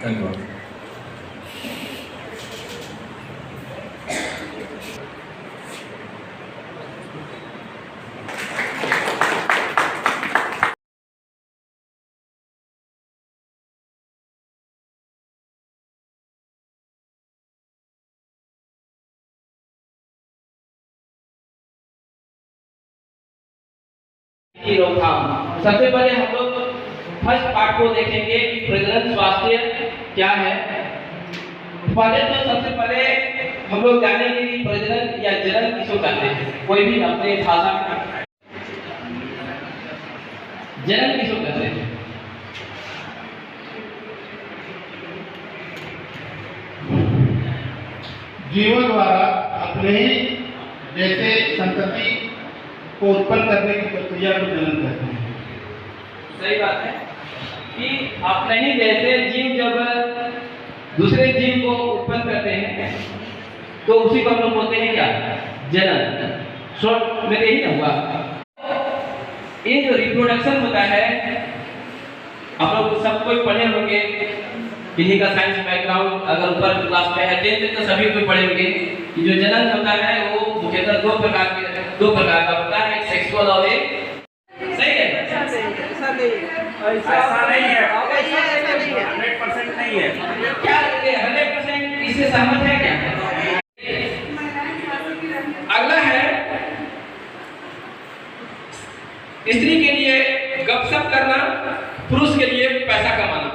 धन्यवाद। की रोकथाम। सबसे पहले हम लोग फर्स्ट पार्ट को देखेंगे कि प्रजनन स्वास्थ्य क्या है। पहले तो सबसे पहले हम लोग जानेंगे कि प्रजनन या जनन किसको कहते हैं। कोई भी अपने भाषा में जनन किसको कहते हैं। जीवों द्वारा अपने ही जैसे संतति को उत्पन्न करने की प्रक्रिया को जनन कहते हैं। सही बात है कि अपने ही जैसे जीव जब दूसरे जीव को उत्पन्न करते हैं तो उसी को हम लोग बोलते हैं क्या, जनन। शॉर्ट में यही ना हुआ। ये जो रिप्रोडक्शन होता है, आप लोग सब कोई पढ़े होंगे, किसी का साइंस बैकग्राउंड अगर ऊपर क्लास में है 10th तो सभी कोई पढ़े होंगे कि जो जनन होता है वो मुख्यतः दो प्रकार का होता है, एक सेक्सुअल और एक सही है। ऐसा नहीं है, 100% नहीं है। क्या 100% इससे सहमत है क्या? अगला है स्त्री के लिए गपशप करना, पुरुष के लिए पैसा कमाना।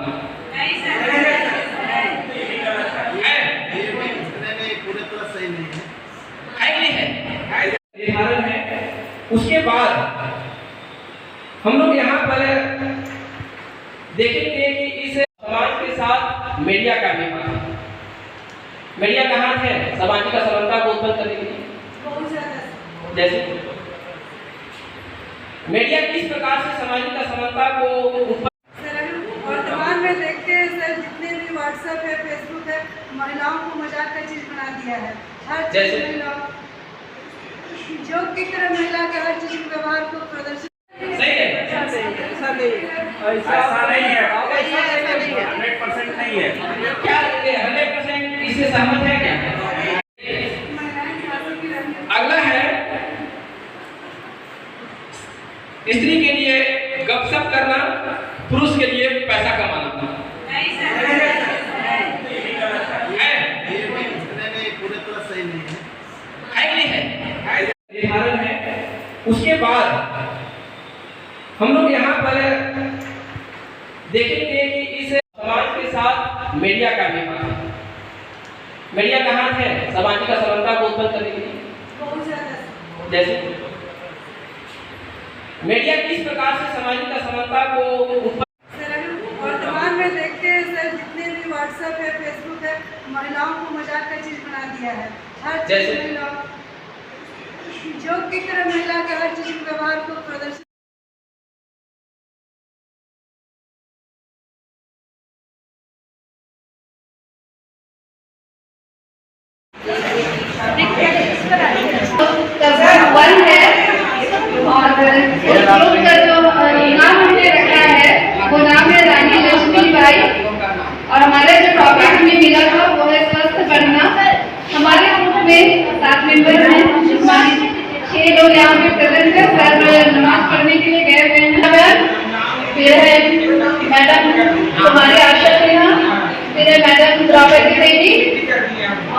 निर्धारण है। उसके बाद हम लोग यहाँ पर देखेंगे कि इस समाज के साथ मीडिया का भी हाथ है। मीडिया का हाथ है सामाजिक असमानता को उत्पन्न करने के लिए। जैसे मीडिया किस प्रकार से सामाजिक असमानता को वर्तमान में देखते हैं सर, जितने भी व्हाट्सएप है, फेसबुक है, महिलाओं को मजाक का चीज बना दिया है। हर चीज महिला जो की तरह महिला के हर चीज के व्यवहार को प्रदर्शित। सही है। ऐसा नहीं है, 100% नहीं है। क्या 100% इससे सहमत है क्या? अगला है स्त्री के लिए गपशप करना, पुरुष के लिए पैसा कमाना। निर्धारण है। उसके बाद हम लोग यहाँ पर देखेंगे कि इस समाज के साथ मीडिया का भी हाथ है। मीडिया का हाथ है सामाजिक असमानता को उत्पन्न करने के लिए। जैसे मीडिया किस प्रकार से सामाजिक असमानता को वर्तमान में देखते हैं सर, जितने भी व्हाट्सएप है, फेसबुक है, महिलाओं को मजाक का चीज बना दिया है। हर चीज महिला जो की तरह महिला के हर चीज के व्यवहार को प्रदर्शित। वन है और का जो नाम हमने रखा है वो नाम है रानी लक्ष्मीबाई। और हमारा जो टॉपिक हमें मिला था वो है स्वस्थ बनना। हमारे ग्रुप में 7 मेंबर हैं, जिसमें 6 लोग यहाँ पे प्रेजेंट है। सर नमाज पढ़ने के लिए गए हुए हैं। फिर है मैडम हमारे आशा सिन्हा, फिर है मैडम द्रौपदी देवी,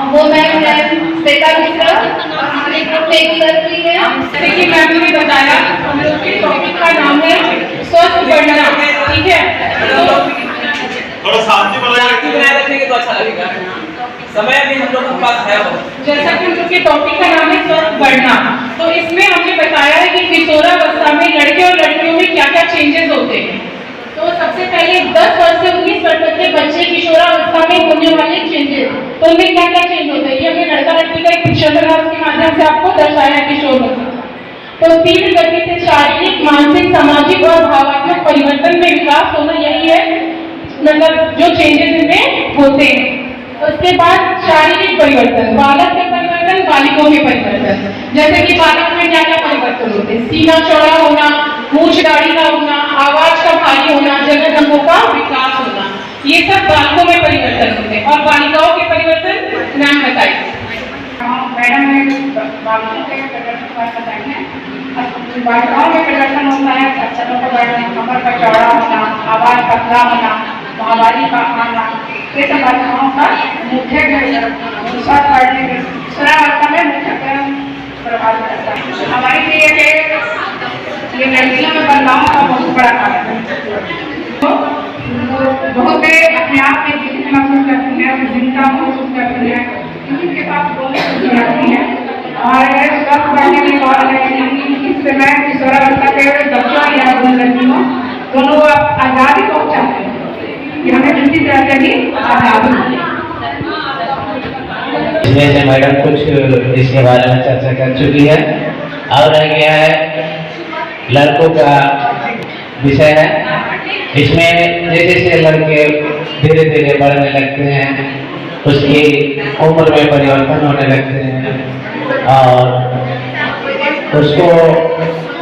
वो मैम है श्वेता मिश्रा। हमारे ग्रुप में एक सर भी है। देखिए मैम ने बताया हम लोग के टॉपिक का नाम है स्वस्थ बनना। ठीक है, थोड़ा शांति बनाए रखेंगे तो अच्छा लगेगा। समय भी हम लोगों के पास है। जैसा कि हम लोग के टॉपिक का नाम है स्वस्थ बढ़ना, तो इसमें हमने बताया है कि किशोरावस्था में लड़के और लड़कियों में क्या क्या चेंजेस होते हैं। तो सबसे पहले 10 वर्ष से 19 वर्ष तक के बच्चे किशोरावस्था में होने वाले चेंजेस, तो उनमें क्या क्या चेंज होता है ये हमने लड़का लड़की का एक पिक्चर बना उसके माध्यम से आपको दर्शाया किशोरावस्था। तो तीव्र गति से शारीरिक, मानसिक, सामाजिक और भावात्मक परिवर्तन में विकास होना, यही है मतलब जो चेंजेस इनमें होते हैं। उसके बाद शारीरिक परिवर्तन, बालक में परिवर्तन, बालिकों में परिवर्तन। जैसे कि बालक में क्या क्या परिवर्तन होते हैं, सीना चौड़ा होना, मूंछ दाढ़ी का होना, आवाज का भारी होना, जगह अंगों का विकास होना। ये सब बालकों में परिवर्तन होते हैं। और बालिकाओं के परिवर्तन नाम बताइए। मैडम ने बालकों के प्रदर्शन का बताएंगे। बालिकाओं में प्रदर्शन होता है बच्चों को बैठना, कमर का चौड़ा होना, आवाज पतला होना, महावारी का आना, ये सब बालिकाओं का मुख्य दूसरा पढ़ने में दूसरा अवस्था में मुख्य प्रभाव करता है। हमारे लिए ये लड़कियों में बदलाव का बहुत बड़ा कारण है। बहुत अपने आप में जितने महसूस करती है, जिनका महसूस करती है, इनके पास बहुत रहती है। और स्वस्थ बढ़ने की बात है इस समय किशोरावस्था के बच्चों या लड़कियों दोनों आज़ादी को चाहते हैं कि हमें किसी तरह से भी आज़ादी। इसमें से मैडम कुछ इसके बारे में चर्चा कर चुकी है। अब रह गया है लड़कों का विषय है। इसमें जैसे जैसे लड़के धीरे धीरे बढ़ने लगते हैं, उसकी उम्र में परिवर्तन होने लगते हैं और उसको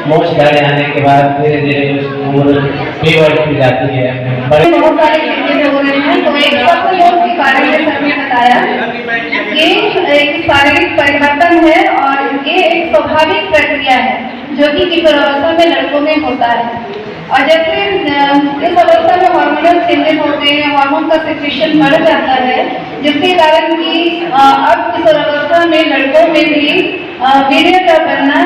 मोच गाड़े आने के बाद धीरे धीरे उसकी उम्र भी बढ़ती जाती है। बहुत सारी चीजें हो रही हैं। तो एक सबको के बारे में सर ने बताया ये एक शारीरिक परिवर्तन है और ये एक स्वाभाविक प्रक्रिया है जो कि किशोरावस्था में लड़कों में होता है। और जैसे इस अवस्था में हार्मोनल चेंजेस होते हैं, हार्मोन का सिक्रेशन बढ़ जाता है, जिसके कारण कि अब किशोरावस्था में लड़कों में भी वीर्य का बनना,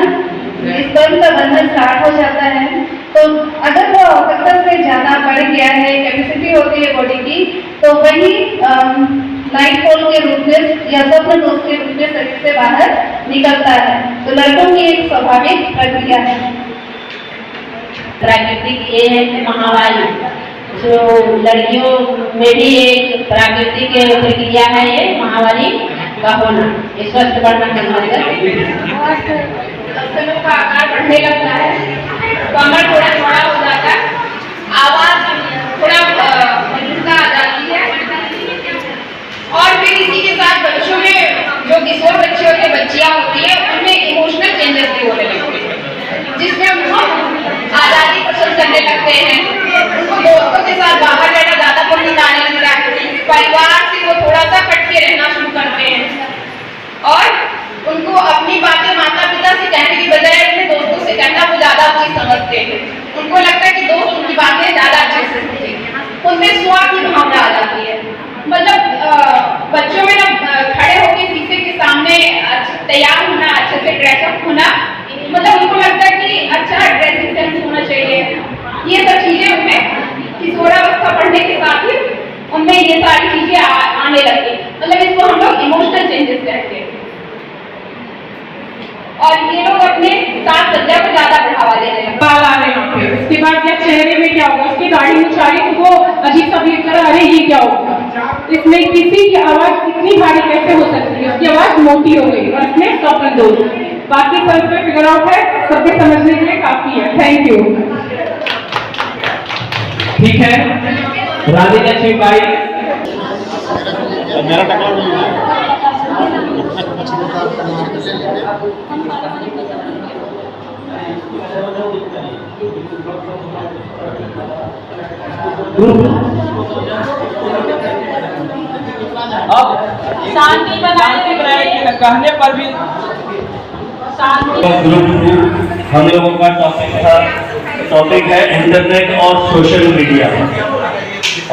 स्पर्म का बनना स्टार्ट हो जाता है। तो अगर वो आवश्यकता से ज़्यादा बढ़ गया है, कैपेसिटी होती है बॉडी की, तो वही नाइट फॉल के रूप में या स्वप्न दोष के रूप में शरीर से बाहर निकलता है। तो लड़कों की एक स्वाभाविक प्रक्रिया है। प्राकृतिक ये है कि महावारी जो लड़कियों में भी एक प्राकृतिक प्रक्रिया है, ये महावारी का होना, ये स्वस्थ बढ़ना का स्तनों का आकार बढ़ने लगता है, कमर थोड़ा चौड़ा हो जाता है, आवाज थोड़ा मधुरता आ जाती है। और फिर इसी के साथ बच्चों में जो किशोर बच्चे होते बच्चियां होती है उनमें इमोशनल चेंजेस भी होने लगते हैं, जिसमें हम आज़ादी पसंद करने लगते हैं। उनको दोस्तों के साथ बाहर रहना ज़्यादा पसंद आने लगता है, परिवार से वो थोड़ा सा कट के रहना शुरू करते हैं और उनको अपनी बातें माता पिता से कहने की बजाय अपने दोस्तों से कहना वो ज़्यादा अच्छी समझते हैं। उनको लगता है कि दोस्त उनकी बातें ज़्यादा अच्छे से समझेंगे। उनमें स्वार्थ की भावना आ जाती है। मतलब बच्चों में ना खड़े होकर शीशे के सामने तैयार होना, अच्छे से ड्रेसअप होना, मतलब उनको लगता है कि अच्छा ड्रेसिंग सेंस होना चाहिए। ये सब चीज़ें उनमें किशोरावस्था बढ़ने के साथ ही उनमें ये सारी चीज़ें आने लगती। मतलब इसको हम लोग इमोशनल चेंजेस कहते हैं। और ये लोग अपने साथ सज्जा को ज्यादा बढ़ावा दे रहे हैं। बाल आ रहे हैं पे, उसके बाद क्या चेहरे में क्या होगा, उसकी दाढ़ी मुछाड़ी तो वो अजीब सा फील कर, अरे ये क्या होगा। इसमें किसी की आवाज इतनी भारी कैसे हो सकती है, उसकी आवाज मोटी हो गई और इसमें स्वप्न दोष। बाकी सब पे फिगर आउट है, सबके समझने के लिए काफी है। Thank you. ठीक है, राधिका छिपाई अब शांति बनाए कहने पर भी ग्रुप हम लोगों का टॉपिक है इंटरनेट और सोशल मीडिया,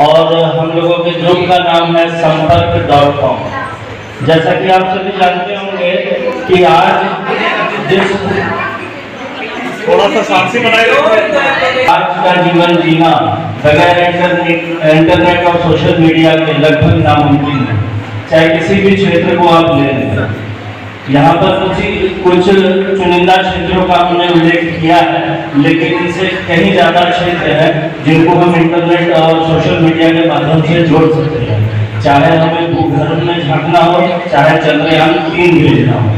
और हम लोगों के ग्रुप का नाम है संपर्क.com। जैसा कि आप सभी जानते होंगे कि आज जिस थोड़ा सा शांति बनाए आज का जीवन जीना बगैर इंटरनेट और सोशल मीडिया के लगभग नामुमकिन है। चाहे किसी भी क्षेत्र को आप ले लें, यहाँ पर कुछ चुनिंदा क्षेत्रों का हमने उल्लेख किया है, लेकिन इनसे कहीं ज़्यादा क्षेत्र है जिनको हम इंटरनेट और सोशल मीडिया के माध्यम से जोड़ सकते हैं। चाहे हमें भूगर्भ में झांकना हो, चाहे चंद्रयान 3 भेजना हो,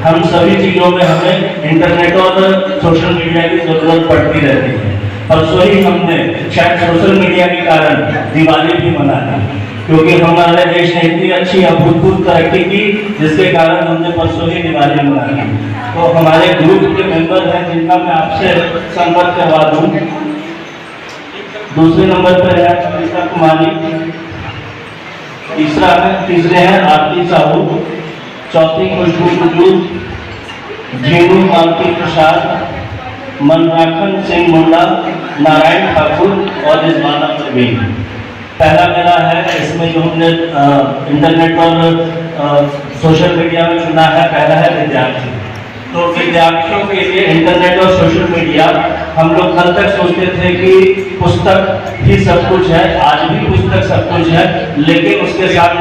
हम सभी चीज़ों में हमें इंटरनेट और सोशल मीडिया की जरूरत पड़ती रहती है। परसों ही हमने शायद सोशल मीडिया के कारण दिवाली भी मनाई, क्योंकि हमारे देश ने इतनी अच्छी अभूतपूर्व तरक्की की, जिसके कारण हमने परसों ही दिवाली मनाई। तो हमारे ग्रुप के मेंबर हैं जिनका मैं आपसे संपर्क करवा दूँ। दूसरे नंबर पर है कविता कुमारी, तीसरे हैं आरती साहू, चौथी खुशबू कुजूर, जीनू मालती प्रसाद, मनराखन सिंह मुंडा, नारायण ठाकुर और रिजवाना परवीन। पहला मेरा है, इसमें जो हमने इंटरनेट और सोशल मीडिया में चुना है, पहला है विद्यार्थी। तो विद्यार्थियों के लिए इंटरनेट और सोशल मीडिया, हम लोग कल तक सोचते थे कि पुस्तक ही सब कुछ है, आज भी पुस्तक सब कुछ है, लेकिन उसके साथ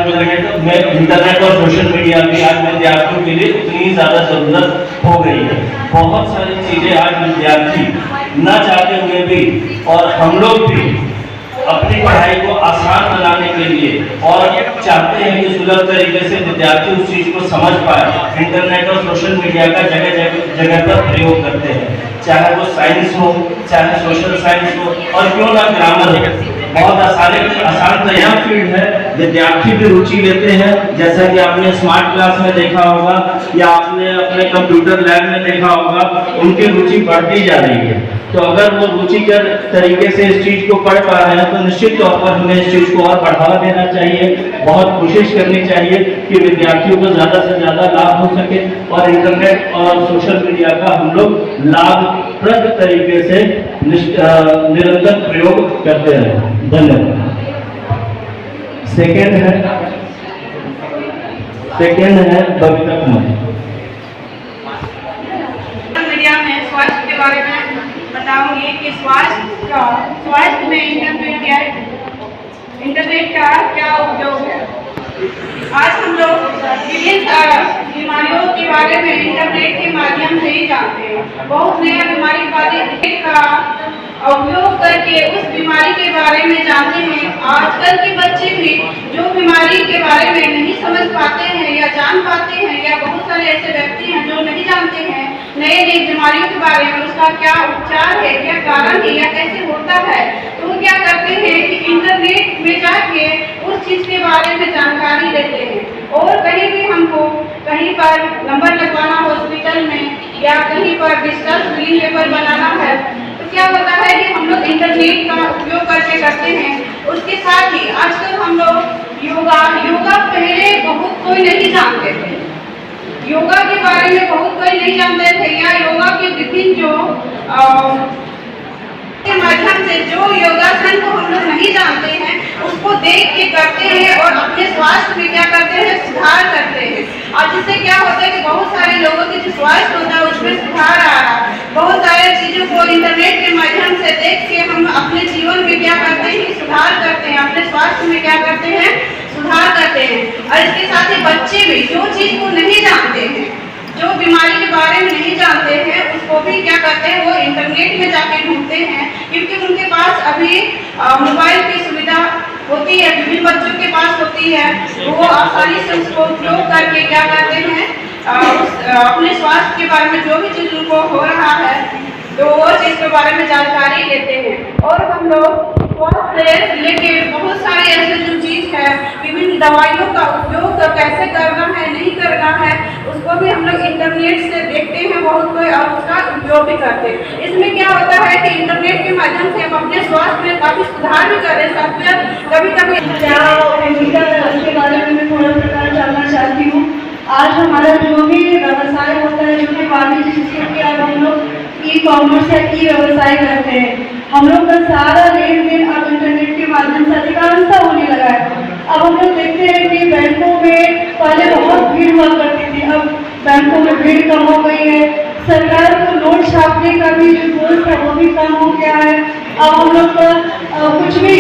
इंटरनेट और सोशल मीडिया की आज विद्यार्थियों के लिए उतनी ज़्यादा ज़रूरत हो गई है। बहुत सारी चीज़ें आज विद्यार्थी न चाहते हुए भी और हम लोग भी अपनी पढ़ाई को आसान बनाने के लिए और चाहते हैं कि सुलभ तरीके से विद्यार्थी उस चीज़ को समझ पाए, इंटरनेट और सोशल मीडिया का जगह पर प्रयोग करते हैं, चाहे वो साइंस हो, चाहे सोशल साइंस हो और क्यों ना ग्रामर हो। बहुत आसान तो यह फील्ड है, विद्यार्थी भी रुचि लेते हैं, जैसा कि आपने स्मार्ट क्लास में देखा होगा या आपने अपने कंप्यूटर लैब में देखा होगा, उनकी रुचि बढ़ती जा रही है। तो अगर वो रुचिकर तरीके से इस चीज़ को पढ़ पा रहे हैं तो निश्चित तौर पर हमें इस चीज़ को और बढ़ावा देना चाहिए, बहुत कोशिश करनी चाहिए कि विद्यार्थियों को ज़्यादा से ज़्यादा लाभ हो सके और इंटरनेट और सोशल मीडिया का हम लोग लाभप्रद तरीके से निरंतर प्रयोग करते रहें। धन्यवाद। सेकेंड है बबीता कुमारी। मीडिया में स्वास्थ्य के बारे में बताऊंगी कि स्वास्थ्य में इंटरनेट का क्या उपयोग है। आज हम लोग विभिन्न बीमारियों के बारे में इंटरनेट के माध्यम से ही जानते हैं। बहुत नया बीमारी का उपयोग करके उस बीमारी के बारे में जानते हैं। आजकल के बच्चे भी जो बीमारी के बारे में नहीं समझ पाते हैं या जान पाते हैं, या बहुत सारे ऐसे व्यक्ति हैं जो नहीं जानते हैं नई बीमारियों के बारे में, उसका क्या उपचार है, क्या कारण है या कैसे होता है, तो वो क्या करते हैं कि इंटरनेट में जाके उस चीज़ के बारे में जानकारी लेते हैं। और कहीं भी हमको कहीं पर नंबर लगवाना हॉस्पिटल में या कहीं पर डिस्टेंस बिलिंग पेपर बनाना है, तो क्या होता है कि हम लोग इंटरनेट का उपयोग करके करते हैं। उसके साथ ही आजकल हम लोग योगा पहले बहुत कोई नहीं जानते थे, योगा के बारे में बहुत कोई नहीं जानते थे, या योगा के विभिन्न जो के माध्यम से जो योगासन को हम लोग नहीं जानते हैं उसको देख के करते हैं और अपने स्वास्थ्य में क्या करते हैं, सुधार करते हैं। और जिससे क्या होता है कि बहुत सारे लोगों के जो स्वास्थ्य होता है उसमें सुधार आ रहा है। बहुत सारे चीज़ों को इंटरनेट के माध्यम से देख के हम अपने जीवन में क्या करते हैं, सुधार करते हैं, अपने स्वास्थ्य में क्या करते हैं, सुधार करते हैं। और इसके साथ ही बच्चे भी जो चीज़ को नहीं जानते हैं, जो बीमारी के बारे में नहीं जानते हैं, उसको भी क्या करते हैं, वो इंटरनेट में जाके ढूंढते हैं, क्योंकि उनके पास अभी मोबाइल की सुविधा होती है, विभिन्न बच्चों के पास होती है, वो आसानी से उसको उपयोग करके क्या करते हैं, अपने स्वास्थ्य के बारे में जो भी चीज़ उनको हो रहा है तो वो चीज़ के बारे में जानकारी लेते हैं। और हम लोग स्वास्थ्य से रिलेटेड बहुत सारे ऐसे जो चीज़ है, विभिन्न दवाइयों का उपयोग कैसे करना है, नहीं करना है, उसको भी हम लोग इंटरनेट से देखते हैं बहुत कोई, और उसका उपयोग भी करते हैं। इसमें क्या होता है कि इंटरनेट के माध्यम से हम अपने स्वास्थ्य में काफ़ी सुधार भी कर सकते हैं। कभी कभी उसके बारे में मैं थोड़ा प्रकार जानना चाहती हूँ। आज हमारा जो भी व्यवसाय होता है, जो भी वाणिज्य जिसको कि अब हम लोग ई-कॉमर्स या ई-व्यवसाय करते हैं, हम लोग का सारा लेन देन अब इंटरनेट के माध्यम से अधिकांशता होने लगा है। अब हम लोग देखते हैं कि बैंकों में पहले बहुत भीड़ हुआ करती थी, अब बैंकों में भीड़ कम हो गई है। सरकार को नोट छापने का भी जो गोल था वो भी कम हो गया है। अब हम लोग का कुछ भी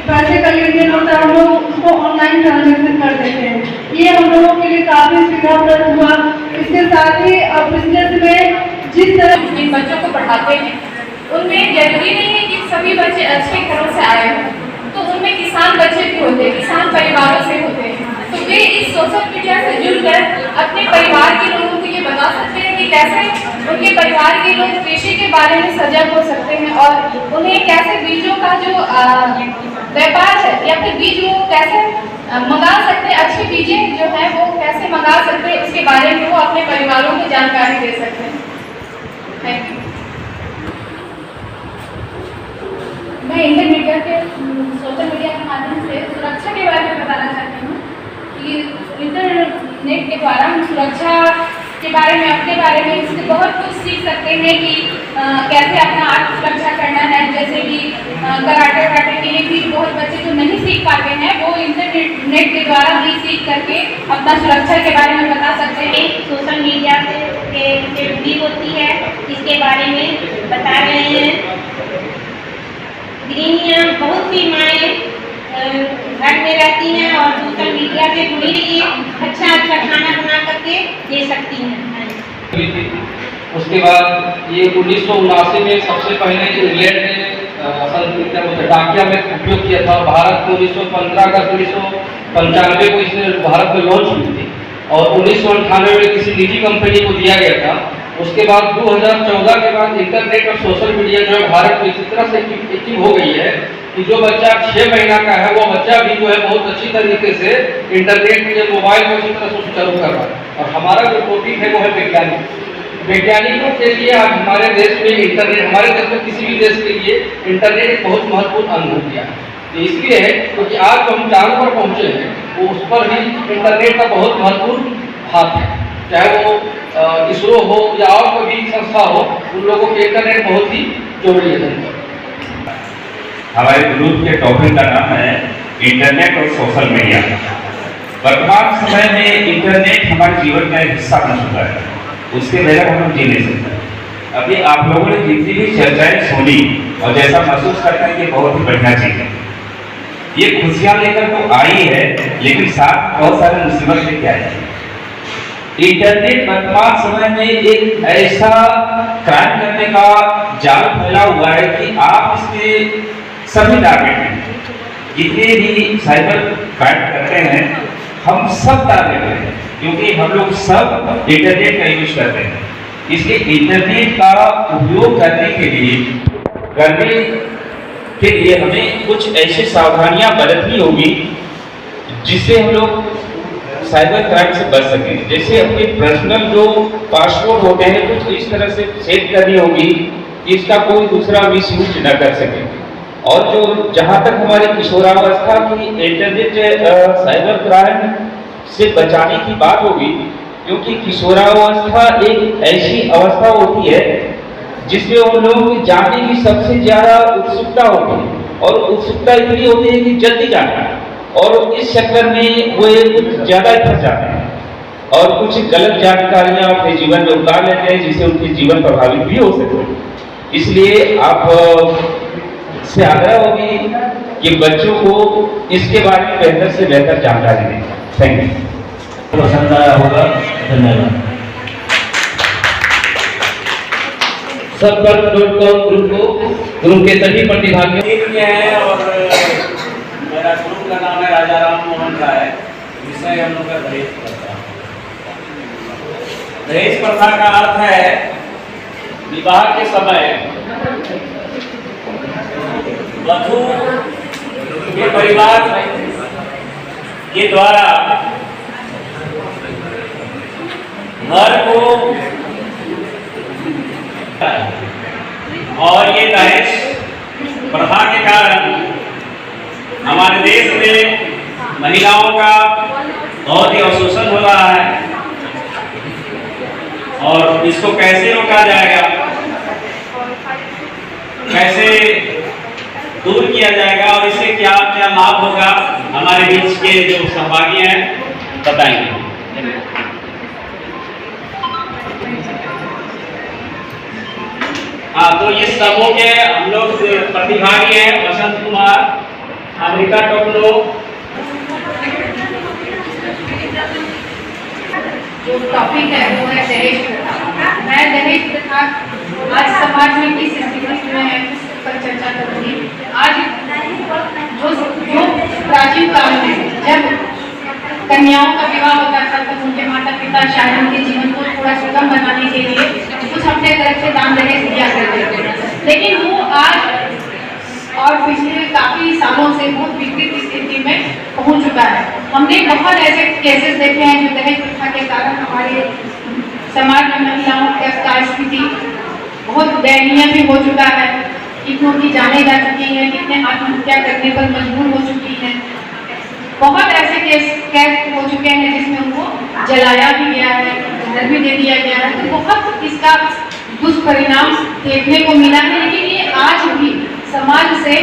पैसे का लेन देन होता है, हम लोग उसको ऑनलाइन ट्रांजेक्शन कर देते हैं। ये हम लोगों के लिए काफ़ी सुविधाप्रद हुआ। इसके साथ ही अब बिजनेस में जिस तरह जिन बच्चों को पढ़ाते हैं उनमें जरूरी नहीं है कि सभी बच्चे अच्छे घरों से आए हों, तो उनमें किसान बच्चे भी होते हैं, किसान परिवारों से होते हैं, तो वे इस सोशल मीडिया से जुड़कर अपने परिवार के लोगों को ये बता सकते हैं कि कैसे उनके परिवार के लोग कृषि के बारे में सजग हो सकते हैं और उन्हें कैसे बीजों का जो व्यापार है या फिर बीज वो कैसे मंगा सकते हैं, अच्छे बीजें जो है वो कैसे मंगा सकते हैं, उसके बारे में वो अपने परिवारों को जानकारी दे सकते हैं। Thank you. मीडिया के माध्यम से सुरक्षा के बारे में बताना चाहती हूँ कि इंटरनेट के द्वारा हम सुरक्षा के बारे में, अपने बारे में इससे बहुत कुछ सीख सकते हैं कि कैसे अपना आत्मरक्षा करना है। जैसे कि कराटे वाटे के लिए भी बहुत बच्चे जो नहीं सीख पाते हैं वो इंटरनेट के द्वारा भी सीख करके अपना सुरक्षा के बारे में बता सकते हैं। सोशल मीडिया से जुड़ी होती है, इसके बारे में बता रहे हैं। गृहिणियाँ बहुत सी माएँ घर में रहती हैं और सोशल मीडिया से जुड़ी रही अच्छा खाना बना करके दे सकती हैं। उसके बाद ये 1979 में सबसे पहले इंग्लैंड ने डाकिया में उपयोग किया था। भारत में 1915 का 1995 को इसने भारत में लॉन्च हुई थी और 1998 में किसी निजी कंपनी को दिया गया था। उसके बाद 2014 के बाद इंटरनेट और सोशल मीडिया जो है भारत में इसी तरह से एक्टिव हो गई है कि जो बच्चा 6 महीना का है वो बच्चा भी जो है बहुत अच्छी तरीके से इंटरनेट के मोबाइल को अच्छी तरह से सुचारू कर रहा है। और हमारा जो टॉपिक है वो है वैज्ञानिकों के लिए आज हमारे देश में इंटरनेट, हमारे देश में किसी भी देश के लिए इंटरनेट एक बहुत महत्वपूर्ण अंग हो गया है। तो इसलिए है क्योंकि आज जो हम चांद पर पहुँचे हैं वो उस पर भी इंटरनेट का बहुत महत्वपूर्ण हाथ है। चाहे वो इसरो हो या और कोई भी संस्था हो, उन लोगों के इंटरनेट बहुत ही जरूरी है। हमारे ग्रुप के टॉपिक का नाम है इंटरनेट और सोशल मीडिया। वर्तमान समय में इंटरनेट हमारे जीवन का एक हिस्सा बन चुका है, उसके बगैर हम लोग जी नहीं सकते। अभी आप लोगों ने जितनी भी चर्चाएं सुनी और जैसा महसूस करते हैं कि बहुत ही बढ़िया चीज है, ये खुशियां लेकर तो आई है लेकिन साथ बहुत सारे मुसीबत लेके आई है। इंटरनेट वर्तमान समय में एक ऐसा क्राइम करने का जाल फैला हुआ है कि आप इसके सभी टारगेट हैं। जितने भी साइबर क्राइम करते हैं हम सब टारगेट हैं, क्योंकि हम लोग सब इंटरनेट का यूज करते हैं। इसलिए इंटरनेट का उपयोग करने के लिए हमें कुछ ऐसी सावधानियां बरतनी होगी जिससे हम लोग साइबर क्राइम से बच सकें। जैसे अपने पर्सनल जो पासवर्ड होते हैं कुछ इस तरह से सेट करनी होगी कि इसका कोई दूसरा मिस यूज न कर सके। और जो जहाँ तक हमारी किशोरावस्था की इंटरनेट साइबर क्राइम से बचाने की बात होगी, क्योंकि किशोरावस्था एक ऐसी अवस्था होती है जिसमें उन लोगों की जानने की सबसे ज्यादा उत्सुकता होती है और उत्सुकता इतनी होती है कि जल्दी जानना, और इस चक्कर में वो कुछ ज्यादा फंस जाते हैं और कुछ गलत जानकारियां अपने जीवन में उतार लेते हैं जिससे उनके जीवन प्रभावित भी हो सकते। इसलिए आप से आग्रह होगी कि बच्चों को इसके बारे में बेहतर से बेहतर जानकारी दें। Thank you. पसंद आया होगा, धन्यवाद। ग्रुप के सभी प्रतिभागियों है और मेरा ग्रुप का नाम है राजा राम मोहन राय। विषय हम लोग का दहेज प्रथा। दहेज प्रथा का अर्थ है विवाह के समय वधू के परिवार के द्वारा वर को, और ये दहेज प्रथा के कारण हमारे देश में महिलाओं का बहुत ही अवशोषण हो रहा है। और इसको कैसे रोका जाएगा, कैसे दूर किया जाएगा और इससे क्या क्या लाभ होगा, हमारे बीच के जो सहभागी हैं बताएंगे। हाँ, तो इस समूह के हम लोग प्रतिभागी हैं वसंत कुमार, अमृता टोपलो। जो टॉपिक है वो है दहेज प्रथा। मैं दहेज प्रथा आज समाज में किस स्थिति में है उस पर चर्चा करूंगी। आज जो प्राचीन काल में जब कन्याओं का विवाह होता था तब उनके माता पिता शायद उनके जीवन को थोड़ा सुगम बनाने के लिए कुछ अपने तरफ से दान दहेज दिया करते थे, लेकिन वो आज और पिछले काफी सालों से बहुत विकसित स्थिति में पहुंच चुका है। हमने बहुत ऐसे केसेस देखे हैं जो दहेज प्रथा के कारण हमारे समाज में महिलाओं का स्थिति बहुत दयनीय भी हो चुका है। कितनों की जाने जा चुकी है, कितने आत्महत्या आत्महत्या करने पर मजबूर हो चुकी हैं। बहुत ऐसे केस हो चुके हैं जिसमें उनको जलाया भी गया है, जहर भी दे दिया गया है। तो बहुत इसका दुष्परिणाम देखने को मिला है, लेकिन ये आज भी समाज से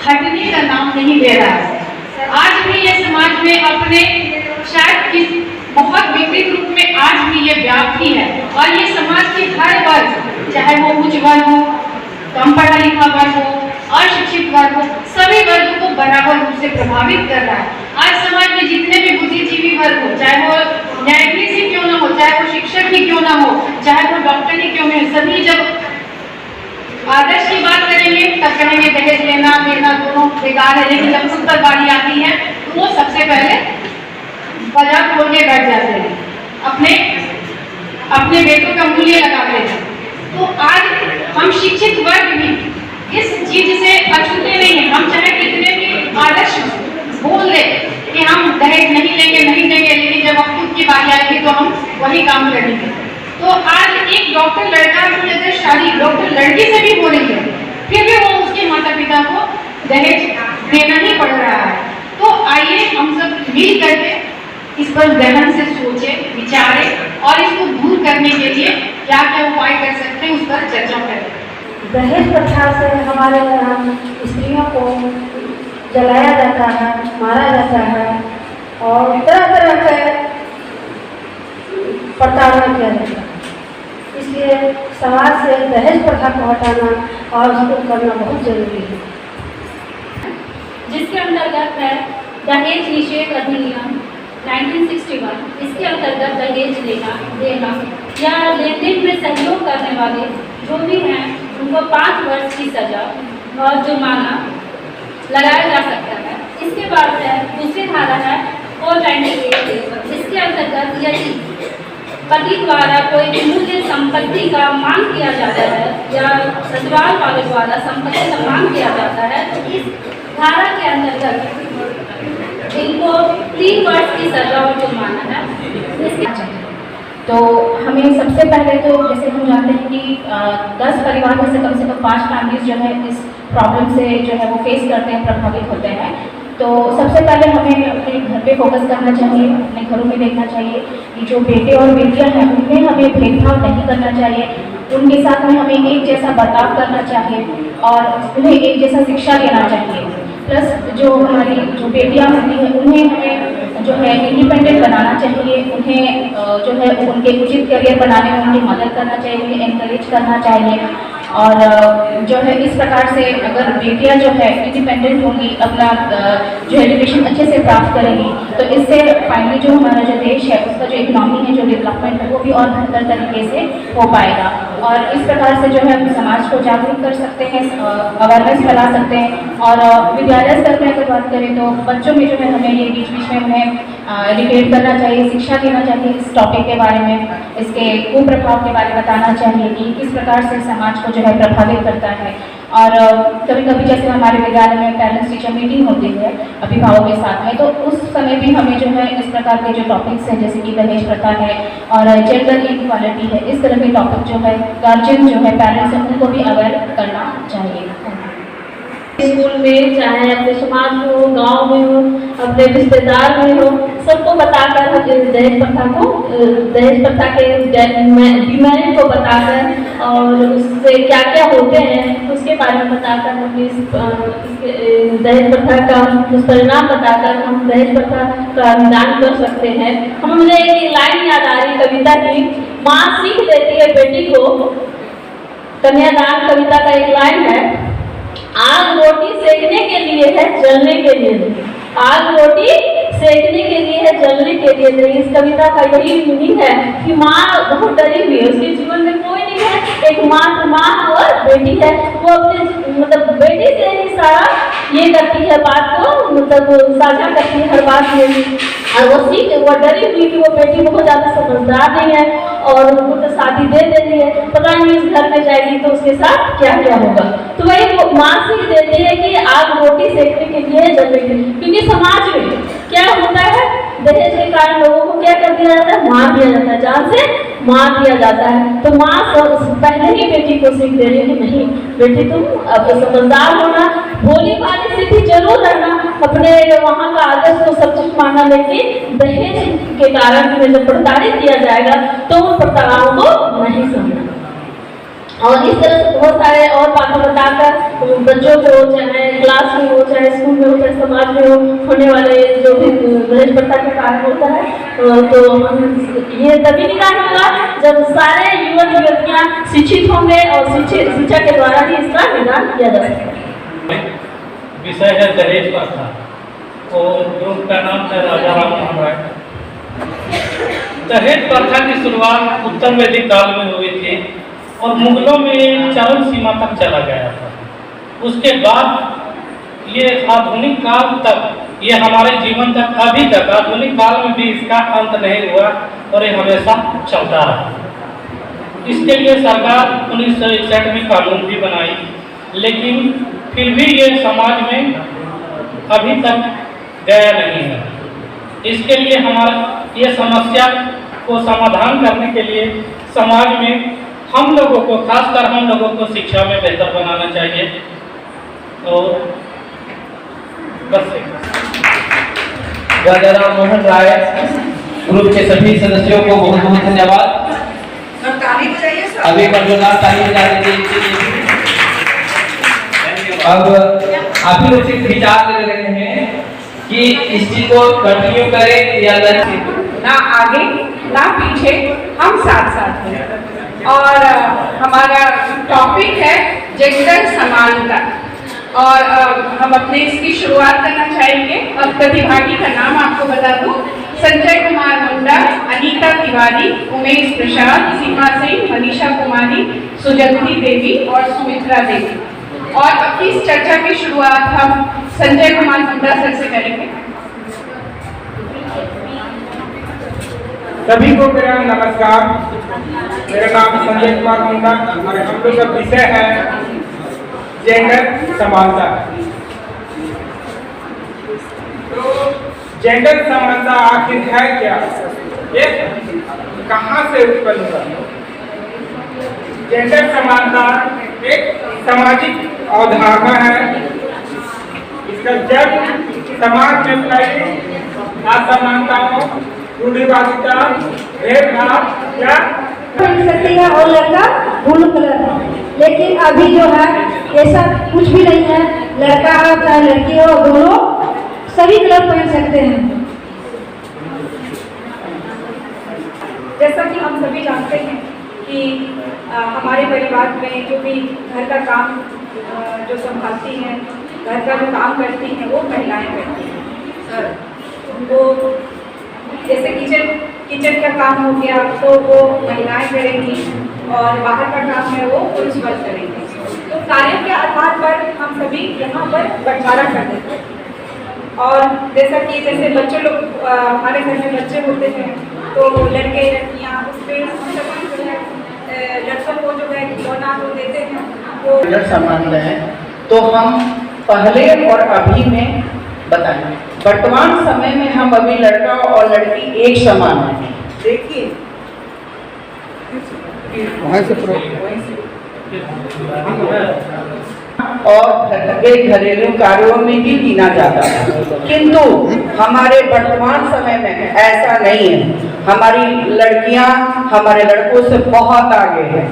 हटने का नाम नहीं ले रहा है। आज भी ये समाज में अपने शायद इस बहुत विपरीत रूप में आज भी ये व्याप्ति है, और ये समाज के हर वर्ग, चाहे वो उच्च वर्ग हो, कम पढ़ा लिखा वर्ग हो, अशिक्षित वर्ग हो, सभी वर्गों को बराबर रूप से प्रभावित कर रहा है। आज समाज में जितने भी बुद्धिजीवी वर्ग हो, चाहे वो न्यायाधीश ही क्यों ना हो, चाहे वो शिक्षक ही क्यों ना हो, चाहे वो डॉक्टर ही क्यों ना हो, सभी जब आदर्श की बात करेंगे तब कहेंगे दहेज लेना देना दोनों बेकार है, लेकिन जब उस पर बारी आती है तो वो सबसे पहले बाजार खोल के बैठ जाते हैं, अपने बेटों का मूल्य लगाते हैं। तो आज हम शिक्षित वर्ग भी इस चीज से अछूते नहीं है। हम चाहे कितने भी आदर्श बोल दे कि हम दहेज नहीं लेंगे, लेकिन जब अब खुद की बारी आएगी तो हम वही काम करेंगे। तो आज एक डॉक्टर लड़का की अगर शादी डॉक्टर लड़की से भी हो रही है, फिर भी वो उसके माता पिता को दहेज देना ही पड़ रहा है। तो आइए हम सब मिल करके इस पर गहन से सोचे, विचारे और इसको दूर करने के लिए क्या क्या उपाय कर सकते हैं उस पर चर्चा करें। दहेज प्रथा से हमारे यहाँ स्त्रियों को जलाया जाता है, मारा जाता है और तरह तरह के प्रताड़ना किया जाता है। इसलिए समाज से दहेज प्रथा को हटाना और उसको करना बहुत जरूरी है, जिसके अंतर्गत है दहेज निषेध अधिनियम 1961। इसके अंतर्गत दहेज लेना देना या लेन देन में सहयोग करने वाले जो भी हैं उनको 5 वर्ष की सजा और जुर्माना लगाया जा सकता है। इसके बाद है दूसरी धारा है 498। इसके अंतर्गत यदि पति द्वारा कोई मूल्य संपत्ति का मांग किया जाता है या ससुराल वाले द्वारा संपत्ति का मांग किया जाता है तो इस धारा के अंतर्गत इनको 3 वर्ष की सजा और जुर्माना है। तो हमें सबसे पहले तो जैसे हम जानते हैं कि 10 परिवार में से कम 5 फैमिलीज जो है इस प्रॉब्लम से जो है वो फेस करते हैं, प्रभावित होते हैं। तो सबसे पहले हमें अपने घर पे फोकस करना चाहिए, अपने घरों में देखना चाहिए कि जो बेटे और बेटियां हैं उनमें हमें भेदभाव नहीं करना चाहिए, उनके साथ में हमें एक जैसा बर्ताव करना चाहिए और उन्हें एक जैसा शिक्षा देना चाहिए। प्लस जो हमारी जो बेटियां होती हैं उन्हें हमें जो है इंडिपेंडेंट बनाना चाहिए, उन्हें जो है उनके उचित करियर बनाने में उनकी मदद करना चाहिए, उन्हें एनकरेज करना चाहिए। और जो है इस प्रकार से अगर बेटियां जो है इंडिपेंडेंट होंगी, अपना जो एजुकेशन अच्छे से प्राप्त करेंगी तो इससे फाइनली जो हमारा जो देश है उसका जो इकोनॉमी है, जो डेवलपमेंट है वो भी और बेहतर तरीके से हो पाएगा। और इस प्रकार से जो है हम समाज को जागरूक कर सकते हैं, अवेयरनेस फैला सकते हैं। और विद्यालय स्तर में अगर बात करें तो बच्चों में जो है हमें ये बीच बीच में उन्हें एजुकेट करना चाहिए, शिक्षा देना चाहिए इस टॉपिक के बारे में, इसके कुप्रभाव के बारे में बताना चाहिए कि किस प्रकार से समाज को जो है प्रभावित करता है। और कभी कभी जैसे हमारे विद्यालय में पेरेंट्स टीचर मीटिंग होती है अभिभावकों के साथ में, तो उस समय भी हमें जो है इस प्रकार के जो टॉपिक्स हैं जैसे कि दहेज प्रथा है और जेंडर इक्वालिटी है, इस तरह के टॉपिक जो है गार्जियन जो है पेरेंट्स हैं उनको भी अवेयर करना चाहिए। स्कूल में चाहे अपने समाज में हो, गांव में हो, अपने रिश्तेदार में हो, सबको बताकर दहेज प्रथा के बीमारी को बताकर और उससे क्या क्या होते हैं उसके बारे में बताकर हम दहेज प्रथा का दुष्परिणाम बताकर हम दहेज प्रथा का निदान कर सकते हैं। मुझे एक लाइन याद आ रही कविता की, माँ सीख देती है बेटी को, कन्यादान कविता का एक लाइन है, आग रोटी सेकने के लिए है जलने के लिए नहीं। आग रोटी सेकने के लिए है जलने के लिए नहीं। इस कविता का यही मीनिंग है कि माँ बहुत डरी हुई है, उसके जीवन में कोई नहीं है, एक माँ और बेटी है, वो अपने मतलब बेटी से ही सारा ये करती है, बात को मतलब साझा करती है हर बात में। और वो डरी हुई कि वो बेटी बहुत ज़्यादा समझदार नहीं है और उनको तो शादी दे देती है, पता नहीं इस घर में जाएगी तो उसके साथ क्या क्या होगा। तो वही माँ सीख देती है कि आग रोटी सेकने के लिए जलने के लिए, क्योंकि समाज में क्या होता है दहेज के कारण लोगों को क्या कर दिया जाता है, मार दिया जाता है, जान से मार दिया जाता है। तो माँ पहले ही बेटी को सीख दे रही है कि नहीं बेटी तुम अब समझदार होना, भोली भाली सी थी अपने वहाँ का आदर्श को सब कुछ माना, लेकिन दहेज के कारण में जब प्रताड़ित किया जाएगा तो उन प्रताड़ाओं को नहीं समझना। और इस तरह से बहुत सारे और बातें बताकर बच्चों को, चाहे क्लास में हो, चाहे स्कूल में हो, चाहे समाज में हो, होने वाले जो भी दहेज प्रथा के कारण होता है, तो ये तभी निदान होगा जब सारे युवक युवतियाँ शिक्षित होंगे और शिक्षा के द्वारा ही इसका निदान किया जा सकता है। विषय है दहेज प्रथा और ग्रुप का नाम है राजा राम मोहन राय। दहेज प्रथा की शुरुआत उत्तर वैदिक काल में हुई थी और मुगलों में चरम सीमा तक चला गया था। उसके बाद ये आधुनिक काल तक, ये हमारे जीवन तक, अभी तक आधुनिक काल में भी इसका अंत नहीं हुआ और ये हमेशा चलता रहा। इसके लिए सरकार 1961 में कानून भी बनाई, लेकिन फिर भी ये समाज में अभी तक गया नहीं है। इसके लिए हमारा ये समस्या को समाधान करने के लिए समाज में हम लोगों को, खासकर हम लोगों को शिक्षा में बेहतर बनाना चाहिए। और बस राजा राम मोहन राय ग्रुप के सभी सदस्यों को बहुत बहुत धन्यवाद। अभी मंजुनाथ ताली बजा दीजिए। अब आप लोग से विचार ले रहे हैं कि इस चीज को कंटिन्यू करें या ना आगे ना पीछे, हम साथ साथ हैं। और हमारा टॉपिक है जेंडर समानता और हम अपने इसकी शुरुआत करना चाहेंगे। और प्रतिभागी का नाम आपको बता दूं, संजय कुमार मुंडा, अनीता तिवारी, उमेश प्रसाद, सीमा सिंह, मनीषा कुमारी, सुजंती देवी और सुमित्रा देवी। और अपनी इस चर्चा की शुरुआत हम संजय कुमार मुंडा सर से करेंगे। सभी को मेरा नमस्कार। मेरा नाम संजय कुमार मुंडा और हम लोग का विषय है जेंडर समानता। तो जेंडर समानता आखिर है क्या, ये कहाँ से उत्पन्न हुआ? जेंडर समानता एक सामाजिक अवधारणा है। इसका जन्म समाज में फैली असमानताओं, रूढ़िवादिता, भेदभाव या सकती है और लड़का ब्लू कलर है, लेकिन अभी जो है ऐसा कुछ भी नहीं है। लड़का हो चाहे लड़की हो, दोनों सभी कलर पहन सकते हैं। जैसा कि हम सभी जानते हैं कि हमारे परिवार में जो भी घर का काम जो संभालती हैं, घर का जो काम करती हैं, वो महिलाएं करती हैं। वो जैसे किचन का काम हो गया तो वो महिलाएं करेंगी और बाहर का काम है वो पुरुष वर्ग करेंगे। तो कार्य के आधार पर हम सभी यहाँ पर बंटवारा कर देते हैं। और जैसा कि जैसे बच्चे लोग, हमारे घर में बच्चे होते हैं तो लड़के लड़कियाँ उस पर लड़कों को जो है खिलौना जो देते हैं वो समान है। तो हम पहले और अभी में बताएं, वर्तमान समय में हम अभी लड़का और लड़की एक समान है। देखिए और घरेलू कार्यों में भी गिना जाता है, किंतु हमारे वर्तमान समय में ऐसा नहीं है। हमारी लड़कियां हमारे लड़कों से बहुत आगे हैं।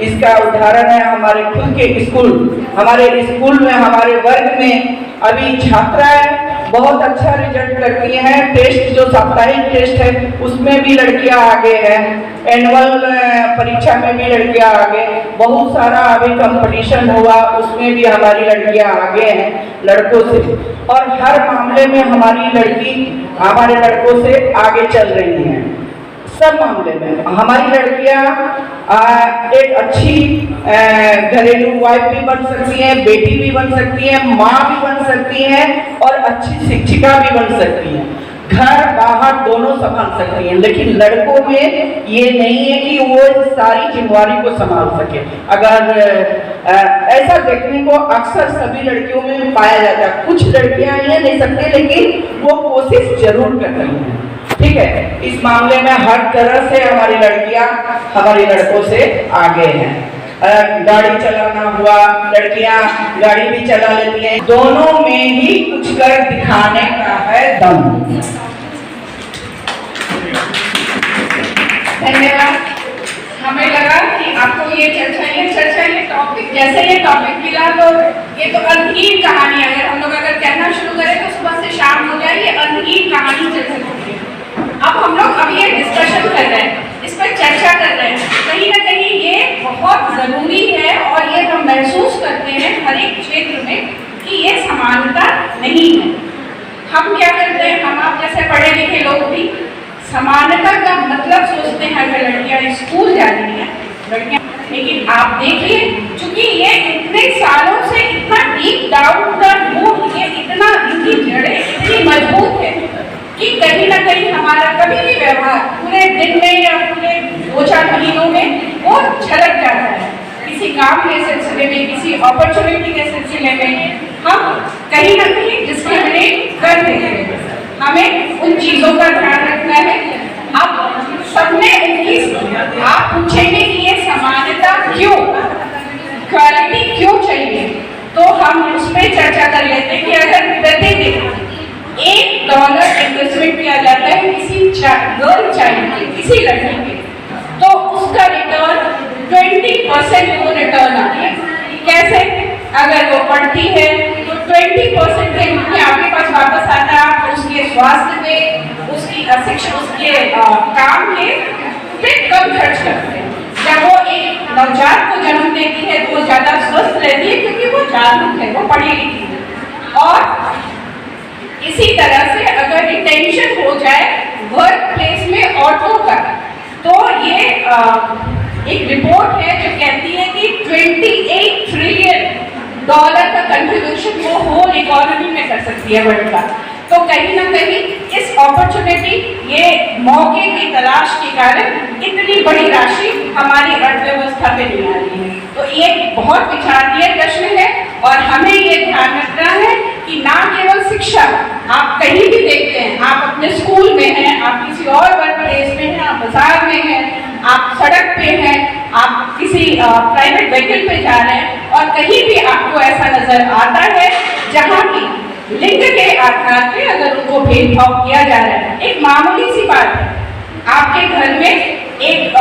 इसका उदाहरण है हमारे खुद के स्कूल। हमारे स्कूल में, हमारे वर्ग में अभी छात्राएं बहुत अच्छा रिजल्ट करती हैं। टेस्ट जो साप्ताहिक टेस्ट है उसमें भी लड़कियां आगे हैं, एनुअल परीक्षा में भी लड़कियां आगे, बहुत सारा अभी कंपटीशन हुआ उसमें भी हमारी लड़कियां आगे हैं लड़कों से। और हर मामले में हमारी लड़की हमारे लड़कों से आगे चल रही हैं। सब मामले में हमारी लड़कियां एक अच्छी घरेलू वाइफ भी बन सकती हैं, बेटी भी बन सकती हैं, माँ भी बन सकती हैं और अच्छी शिक्षिका भी बन सकती हैं। घर बाहर दोनों संभाल सकती हैं। लेकिन लड़कों में ये नहीं है कि वो सारी जिम्मेवारी को संभाल सके। अगर ऐसा देखने को अक्सर सभी लड़कियों में पाया जाता है। कुछ लड़कियां ये नहीं सकती लेकिन वो कोशिश जरूर कर रही हैं। ठीक है, इस मामले में हर तरह से हमारी लड़कियां हमारे लड़कों से आगे हैं। गाड़ी चलाना हुआ, लड़कियां गाड़ी भी चला लेती हैं, दोनों में ही कुछ कर दिखाने का है दम। धन्यवाद। हमें लगा कि आपको ये टॉपिक जैसे ये टॉपिक मिला तो ये तो अंतहीन कहानी, अगर हम लोग कहना शुरू करें तो सुबह से शाम हो जाए, ये अंतहीन कहानी चल सकती है। अब हम लोग अभी ये डिस्कशन कर रहे हैं, इस पर चर्चा कर रहे हैं, कहीं ना कहीं ये बहुत ज़रूरी है और ये हम महसूस करते हैं हर एक क्षेत्र में कि ये समानता नहीं है। हम क्या करते हैं, हम आप जैसे पढ़े लिखे लोग भी समानता का मतलब सोचते हैं अगर लड़कियां स्कूल जा रही हैं लड़कियां, लेकिन आप देखिए चूंकि ये इतने सालों से इतना डीप डाउन का रूट, ये इतना इनकी जड़ें इतनी मजबूत है कि कहीं ना कहीं हमारा कभी भी व्यवहार पूरे दिन में या पूरे 2-4 महीनों में वो झलक जाता है। किसी काम के सिलसिले में, किसी अपॉर्चुनिटी के सिलसिले में हम कहीं ना कहीं डिस्क्रिमिनेट कर देते हैं। हमें उन चीज़ों का ध्यान रखना है। अब सबने आप पूछेंगे कि ये समानता क्यों, इक्वालिटी क्यों चाहिए, तो हम उस पर चर्चा कर लेते हैं कि अगर प्रतिदिन $1 इन्वेस्टमेंट किया जाता है किसी गर्ल चाइल्ड के, किसी लड़की के, तो उसका रिटर्न 20% को रिटर्न आता है। कैसे? अगर वो पढ़ती है तो 20% के रूप में आपके पास वापस आता है, उसके स्वास्थ्य पे, उसकी शिक्षा, उसके काम पे कम खर्च करते हैं। जब वो एक नवजात को जन्म देती है तो वो ज़्यादा स्वस्थ रहती है क्योंकि वो जागरूक है, वो पढ़ी लिखी है। और इसी तरह से अगर रिटेंशन हो जाए वर्क प्लेस में औरतों का, तो ये एक रिपोर्ट है जो कहती है कि $28 ट्रिलियन का कंट्रीब्यूशन वो होल इकोनॉमी में कर सकती है वर्ल्ड का। तो कहीं ना कहीं इस अपॉर्चुनिटी, ये मौके की तलाश के कारण इतनी बड़ी राशि हमारी अर्थव्यवस्था पे नहीं आ रही है। तो ये बहुत विचारणीय प्रश्न है और हमें ये ध्यान रखना है कि ना केवल शिक्षा, आप कहीं भी देखते हैं, आप अपने स्कूल में हैं, आप किसी और वर्क प्लेस में हैं, आप बाजार में हैं, आप सड़क पे हैं, आप किसी प्राइवेट व्हीकल पे जा रहे हैं और कहीं भी आपको ऐसा नजर आता है जहाँ की लिंग के आधार पे अगर उनको भेदभाव किया जा रहा है। एक मामूली सी बात है, आपके घर में एक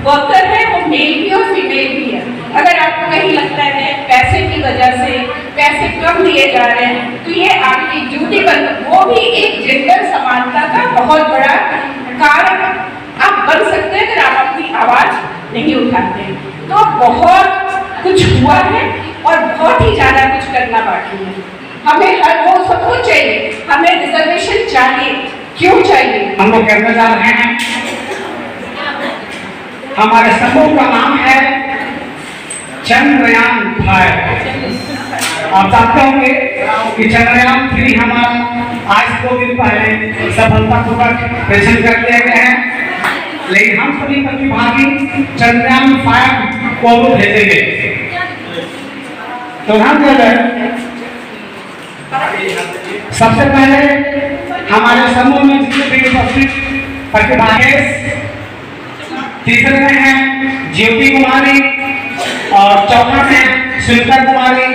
वर्कर है, वो मेल भी और फीमेल भी है, अगर आपको कहीं लगता है पैसे की वजह से पैसे कम दिए जा रहे हैं तो ये आपकी ड्यूटी बन, वो भी एक जेंडर समानता का बहुत बड़ा कारण आप बन सकते हैं अगर आप अपनी आवाज नहीं उठाते हैं। तो बहुत कुछ हुआ है और बहुत ही ज्यादा कुछ करना बाकी है। हमें हर वो सब कुछ चाहिए, हमें रिजर्वेशन चाहिए। क्यों चाहिए? हम लोग करने जा रहे हैं, हमारे समूह का नाम है चंद्रयान 5। आप जानते होंगे कि चंद्रयान 3 हमारा आज 2 दिन पहले सफलतापूर्वक प्रेषण कर दिया गया है, लेकिन हम सभी प्रतिभागी चंद्रयान 5 को भेजेंगे। तो ध्यान दिया जाए, सबसे पहले हमारे समूह में जितने भी उपस्थित प्रतिभागी, तीसरे में है ज्योति कुमारी और चौथा में सुनीता कुमारी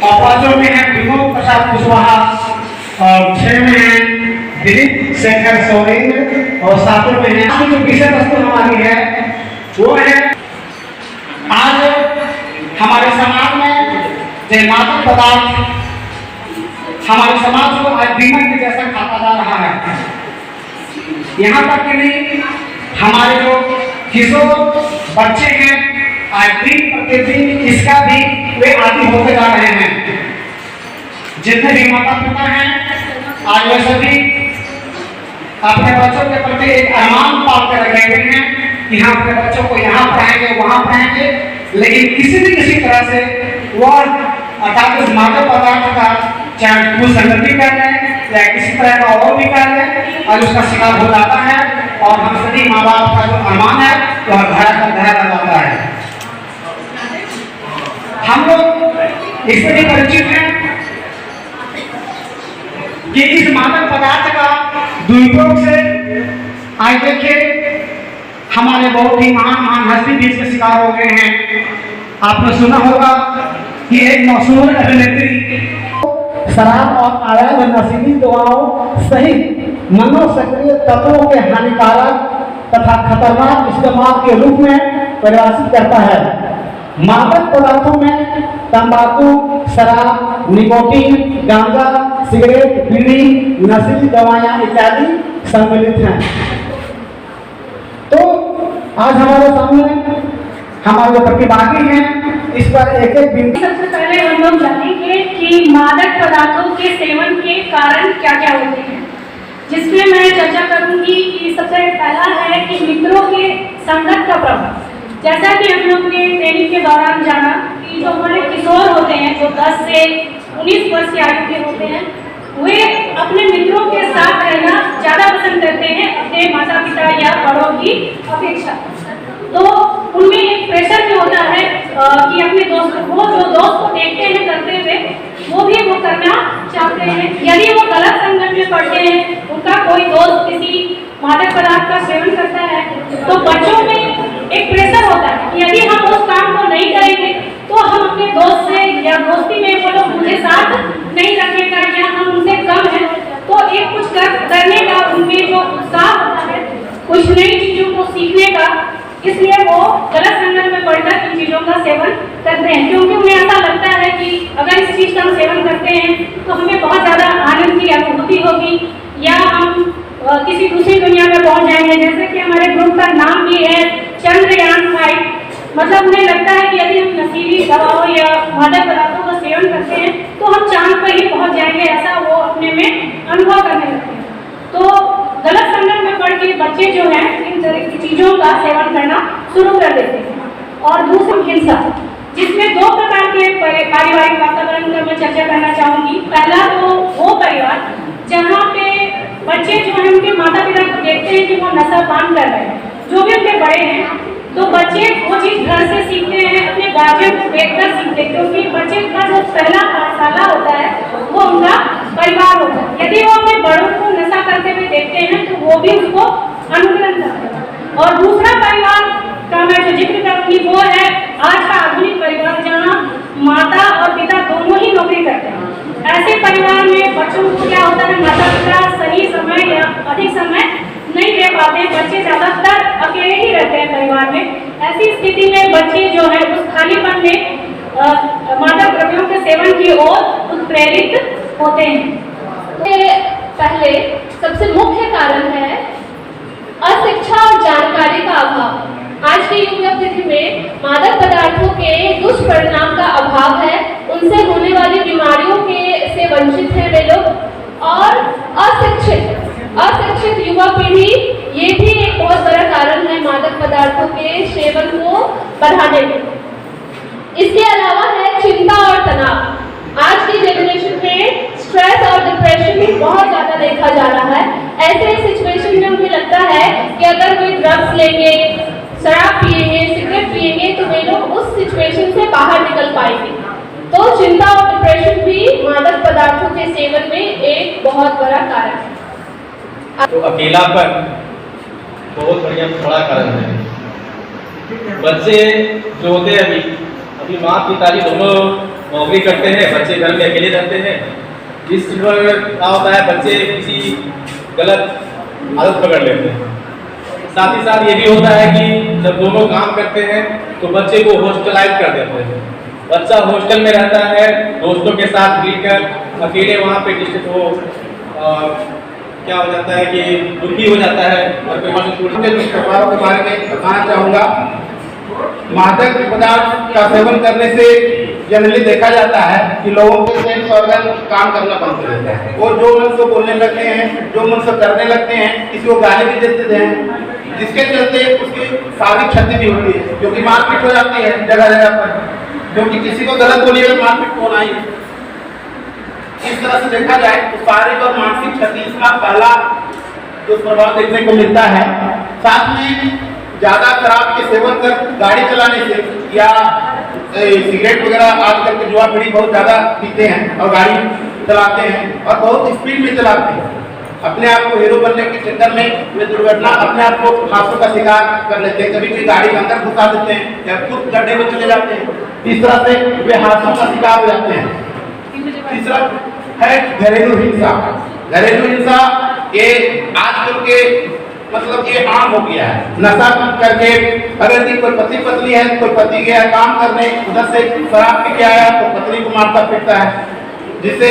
और पांचों में है विनोद प्रसाद कुशवाहा और 6 में है दिलीप शेखर सोरेन और 7वें में है जो विषय वस्तु हमारी है वो है आज हमारे समाज में जो मादक पदार्थ हमारे समाज को आज दीमक के जैसा खाता जा रहा है। यहाँ तक कि नहीं, हमारे जो किशोर बच्चे हैं आज दिन प्रतिदिन इसका भी वे आदी होते जा रहे हैं। जितने भी माता पिता हैं आज वे सभी अपने बच्चों के प्रति एक अरमान पाल कर रखे हुए हैं कि हम अपने बच्चों को यहाँ पढ़ाएंगे वहाँ पढ़ाएंगे, लेकिन किसी तरह से वह अर्थात इस मादक पदार्थ का चाहे कुसंगति कर लें या किसी तरह का और भी कर लें और उसका शिकार हो जाता है और हम सभी माँ बाप का जो अरमान है वह घर आ जाता है। हम लोग इससे भी परिचित हैं कि इस मादक पदार्थ का दुरुपयोग से आज देखिए हमारे बहुत ही महान हस्ती भी इसके शिकार हो गए हैं। आपने सुना होगा कि एक मशहूर अभिनेत्री शराब और अवैध नशीली दवाओं सहित मनोसक्रिय तत्वों के हानिकारक तथा खतरनाक इस्तेमाल के रूप में परिभाषित करता है। मादक पदार्थों में तंबाकू, शराब, निकोटीन, गांजा, सिगरेट, बीड़ी, नशीली दवाएं इत्यादि सम्मिलित हैं। तो आज हमारे सामने हमारे जो प्रतिभागी हैं इस पर एक एक बिंदु। सबसे पहले हम लोग जानेंगे कि मादक पदार्थों के सेवन के कारण क्या क्या होते हैं, जिसमें मैं चर्चा करूंगी कि सबसे पहला है कि मित्रों के संगत का प्रभाव। जैसा कि हम लोग ने ट्रेनिंग के दौरान जाना कि जो हमारे किशोर होते हैं, जो 10 से 19 वर्ष की आयु के होते हैं, वे अपने मित्रों के साथ रहना ज़्यादा पसंद करते हैं अपने माता पिता या बड़ों की अपेक्षा। तो उनमें एक प्रेशर भी होता है कि अपने दोस्त वो जो दोस्त को देखते हैं करते हुए वो भी वो करना चाहते हैं। यदि वो गलत संगत में पड़ते हैं, उनका कोई दोस्त किसी मादक पदार्थ का सेवन करता है, तो बच्चों में एक प्रेशर होता है कि यदि हम उस काम को नहीं करेंगे तो हम अपने दोस्त से या दोस्ती में वो लोग मुझे साथ नहीं रखेगा या हम उनसे कम है। तो एक कुछ करने का उनमें जो उत्साह होता है, कुछ नई चीजों को सीखने का, इसलिए वो गलत संगत में पड़कर इन चीजों का सेवन करते हैं, क्योंकि उन्हें ऐसा लगता है कि अगर इस चीज का हम सेवन करते हैं तो हमें बहुत ज्यादा आनंद की अनुभूति होगी या हम किसी दूसरी दुनिया में पहुंच जाएंगे। जैसे कि हमारे ग्रुप का नाम भी है चंद्रयान 5, मतलब उन्हें लगता है कि यदि हम नशीली दवाओं या मादक पदार्थों का सेवन करते हैं तो हम चांद पर ही पहुंच जाएंगे, ऐसा वो अपने में अनुभव करने लगते हैं। तो गलत संगत में पड़ के बच्चे जो हैं इन तरह की चीजों का सेवन करना शुरू कर देते हैं। और दूसरी हिंसा, जिसमें 2 प्रकार के पारिवारिक वातावरण का मैं चर्चा करना चाहूंगी। पहला तो वो परिवार जहाँ पे बच्चे जो हैं उनके माता पिता को देखते हैं कि वो नशा पान कर रहे हैं, जो भी उनके बड़े हैं, तो बच्चे वो चीज घर से सीखते हैं, अपने गार्जियन को देखकर सीखते हैं, क्योंकि बच्चे का जो पहला पाठशाला होता है वो उनका परिवार होता है। यदि वो अपने बड़ों को नशा करते हुए देखते हैं तो वो भी उसको अनुकरण करते हैं। और दूसरा परिवार का मैं जो जिक्र करूंगी वो है आज का आधुनिक परिवार, जहाँ माता और पिता दोनों ही नौकरी करते हैं। ऐसे परिवार में बच्चों को क्या होता है, माता पिता सही समय या अधिक समय नहीं दे पाते, बच्चे ज्यादातर अकेले ही रहते हैं परिवार में। ऐसी स्थिति में बच्चे जो है उस खालीपन में मादक द्रव्यों के सेवन की ओर उत्प्रेरित होते हैं। पहले सबसे मुख्य कारण है अशिक्षा और जानकारी का अभाव। आज के युग स्थिति में मादक पदार्थों के दुष्परिणाम का अभाव है, उनसे होने वाली बीमारियों से वंचित है वे लोग। और अशिक्षित युवा पीढ़ी, ये भी एक बहुत बड़ा कारण है मादक पदार्थों के सेवन को बढ़ाने में। इसके अलावा है चिंता और तनाव। आज की जनरेशन में स्ट्रेस और डिप्रेशन भी बहुत ज़्यादा देखा जा रहा है। ऐसे सिचुएशन में उन्हें लगता है कि अगर कोई ड्रग्स लेंगे, शराब पिएंगे, सिगरेट पिएंगे तो वे लोग उस सिचुएशन से बाहर निकल पाएंगे। तो चिंता और डिप्रेशन भी मादक पदार्थों के सेवन में एक बहुत बड़ा कारण है। तो अकेलापन बहुत बड़ा कारण है। बच्चे जो होते हैं अभी माँ पिता दोनों नौकरी करते हैं, बच्चे घर में अकेले रहते हैं। इस पर क्या होता है, बच्चे किसी गलत आदत पकड़ लेते हैं। साथ ही साथ ये भी होता है कि जब दोनों काम करते हैं तो बच्चे को हॉस्टलाइज कर देते हैं। बच्चा हॉस्टल में रहता है, दोस्तों के साथ मिलकर अकेले वहाँ पे क्या हो जाता है कि दुखी हो जाता है। और प्रभाव के बारे में बताना चाहूँगा। मादक पदार्थ का सेवन करने से जनरली देखा जाता है कि लोगों के सेंस ऑर्गन काम करना बंद कर देता है और जो मन से बोलने लगते हैं, जो मन से करने लगते हैं, किसी को गाली भी देते हैं, जिसके चलते उसकी शारीरिक क्षति भी होती है, क्योंकि मारपीट हो जाती है जगह जगह पर, क्योंकि किसी को गलत बोलिएगा मारपीट होना ही। इस तरह से देखा जाए तो शारीरिक और मानसिक क्षति इसका पहला जो प्रभाव देखने को मिलता है। साथ में ज्यादा शराब के सेवन कर गाड़ी चलाने से या सिगरेट वगैरह आजकल के युवा पीढ़ी बहुत ज्यादा पीते हैं और गाड़ी चलाते हैं और बहुत स्पीड में चलाते हैं। अपने आप को हीरो बनने के चक्कर में वे दुर्घटना अपने आप को हादसों का शिकार कर लेते हैं। कभी कभी गाड़ी के अंदर घुसा देते हैं या खुद गड्ढे में चले जाते हैं। इस तरह से वे हादसों का शिकार हो जाते हैं। तीसरा है घरेलू हिंसा। घरेलू हिंसा ये आजकल के मतलब ये आम हो गया है। नशा करके अगर कोई पति पत्नी है, कोई पति गया काम करने, उधर से शराब पी के आया तो पत्नी को मारता पीटता है, जिससे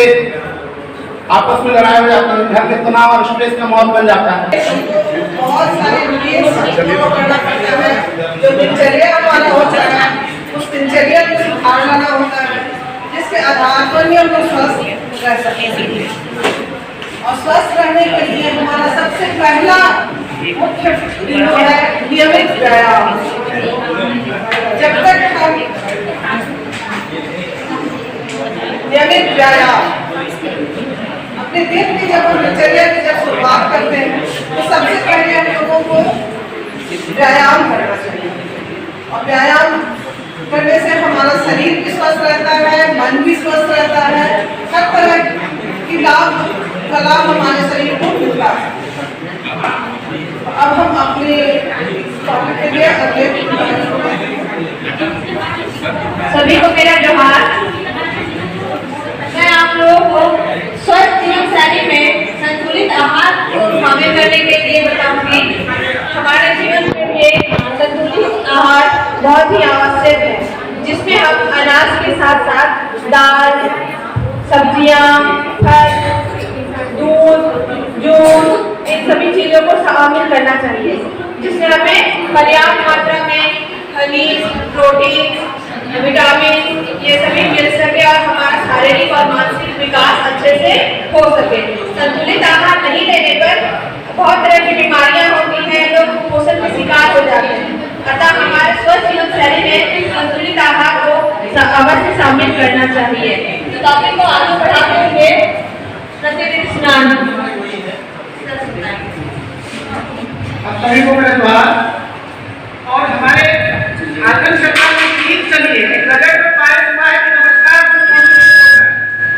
आपस में लड़ाई हो जाती है, घर में तनाव और स्ट्रेस का माहौल बन जाता है। बहुत सारे करना पड़ता है, जो दिनचर्या हमारा होता है उस दिनचर्या को सुधार लाना होता है, जिसके आधार पर ही हम लोग स्वस्थ रह सकेंगे। और स्वस्थ रहने के लिए हमारा सबसे पहला मुख्य है नियमित व्यायाम। जब तक हम नियमित व्यायाम अपने दिन की जब हम दिनचर्या की जब शुरुआत करते हैं तो सबसे पहले हम लोगों को व्यायाम करना चाहिए। और व्यायाम करने से हमारा शरीर भी स्वस्थ रहता है, मन भी स्वस्थ रहता है, हर तरह की लाभ हमारे शरीर को मिलता है। अब हम अपने टॉपिक के लिए अगले सभी को मेरा जोहार। मैं आप लोगों को स्वस्थ जीवन शैली में संतुलित आहार को शामिल करने के लिए बताऊंगी। हमारे जीवन के लिए संतुलित आहार बहुत ही आवश्यक है, जिसमें हम अनाज के साथ साथ दाल, सब्जियां, फल, दूध, जूस इन सभी चीजों को शामिल करना चाहिए, जिससे हमें पर्याप्त मात्रा में खनिज, प्रोटीन, विटामिन ये सभी मिल सके और हमारा शारीरिक और मानसिक विकास अच्छे से हो सके। संतुलित आहार नहीं लेने पर बहुत तरह की बीमारियां होती हैं, लोग कुपोषण के शिकार हो जाते हैं। अतः हमारे स्वस्थ जीवन शैली में संतुलित आहार को अवश्य शामिल करना चाहिए। तो टॉपिक को आगे बढ़ाते हुए प्रतिदिन स्नान। सभी को मेरा जोहार। और हमारे झारखंड सरकार ने गीत चली है, गजट में पाया हुआ है कि नमस्कार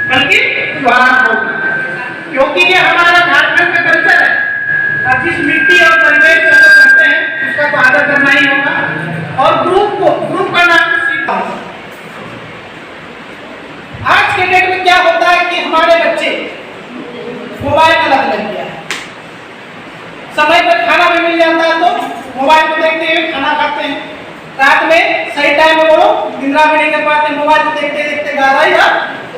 बल्कि जोहार बोलना है, क्योंकि ये हमारा झारखंड का कल्चर है। और जिस मिट्टी और परिवेश को हम करते हैं उसका तो आदर करना ही होगा। और ग्रुप का नाम सीखा। आज के डेट में क्या होता है कि हमारे बच्चे मोबाइल का लत लग गया है। समय पर खाना भी मिल जाता है तो मोबाइल को देखते हुए खाना खाते हैं। रात में सही टाइम में वो निद्रा भी नहीं कर पाते, मोबाइल को देखते देखते 11 या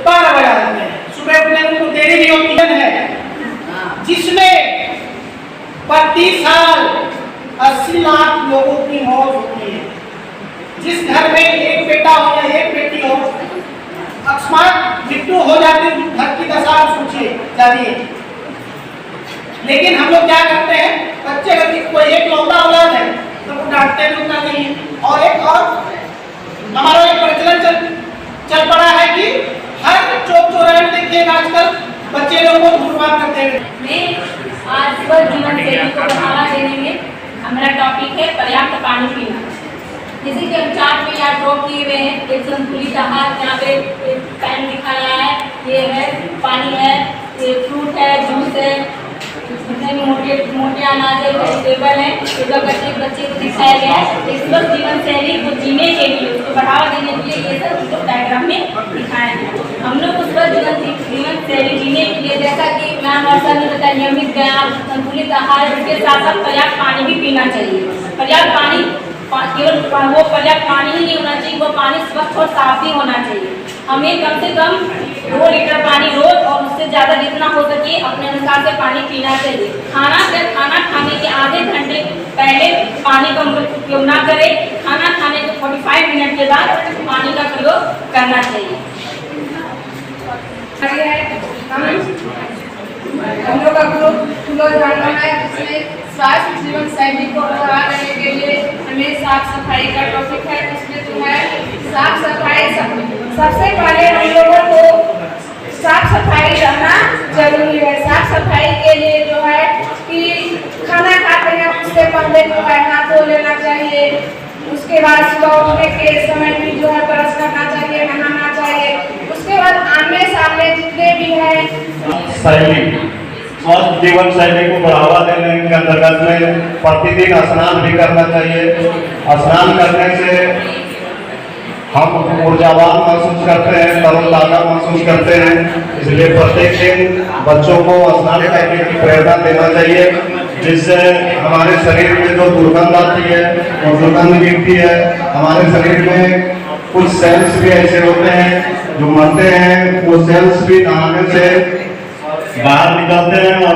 12 बजा देते हैं। सुबह उठने में उनको देरी भी होती है, जिसमें प्रति साल 80 लाख लोगों की मौत होती है। जिस घर में एक बेटा हो या एक बेटी हो, अकस्मात मृत्यु हो जाती है, घर की दशा सोचिए जानिए। लेकिन हम लोग क्या करते हैं, बच्चे का कोई एक लौटा औलाद है तो वो डांटते भी उतना नहीं है। और एक और हमारा एक प्रचलन चल पड़ा है कि हर चौक चौराहे में देखिएगा आजकल बच्चे लोगों को धूम्रपान करते हैं। मैं आज स्वस्थ जीवन शैली को बढ़ावा देने में हमारा टॉपिक है पर्याप्त पानी पीना। जैसे कि हम चार्ट में यहाँ ड्रॉ किए हुए हैं, एक संतुलित आहार, यहाँ पे पैन दिखाया है, ये है पानी है, ये फ्रूट है, जूस है, मोटे अनाज है, वेजिटेबल है, बच्चे को दिखाया गया है। इस स्वस्थ जीवन शैली को जीने के लिए, उसको बढ़ावा देने के लिए ये सब उसको डायग्राम में दिखाया है। हम लोग को स्वस्थ जीवन शैली जीने के लिए जैसा कि मैम और सर ने बताया, नियमित व्यायाम, संतुलित आहार, इसके साथ साथ पर्याप्त पानी भी पीना चाहिए। पर्याप्त पानी केवल वो पर्याप्त पानी ही नहीं होना चाहिए, वो पानी स्वच्छ और साफ भी होना चाहिए। हमें कम से कम 2 लीटर पानी रोज और उससे ज़्यादा जितना हो सके अपने अनुसार से पानी पीना चाहिए। खाना खाने के आधे घंटे पहले पानी का उपयोग ना करें। खाना खाने के 45 मिनट के बाद पानी का प्रयोग करना चाहिए। हम लोग का ग्रुप जानना है, जिसमें स्वास्थ्य जीवन शैली को बढ़ावा देने के लिए हमें साफ सफाई का टॉपिक है। उसमें जो है साफ सफाई सबसे पहले हम लोगों को साफ सफाई रहना जरूरी है। साफ सफाई के लिए जो है कि खाना खाते हैं उससे पहले जो है हाथ धो लेना चाहिए। उसके बाद सुबह उठने के समय भी जो है ब्रश करना चाहिए, नहाना चाहिए। उसके बाद आमने सामने जितने भी हैं शैली, स्वस्थ जीवन शैली को बढ़ावा देने के अंतर्गत में प्रतिदिन स्नान भी करना चाहिए। स्नान करने से हम ऊर्जावान महसूस करते हैं, तरोताजा महसूस करते हैं। इसलिए प्रत्येक दिन बच्चों को स्नान करने की प्रेरणा देना चाहिए, जिससे हमारे शरीर में जो दुर्गंध आती है वो दुर्गंध गिरती है। हमारे शरीर में कुछ सेल्स भी ऐसे होते हैं जो मरते हैं, वो सेल्स भी नहाने से बाहर निकलते हैं और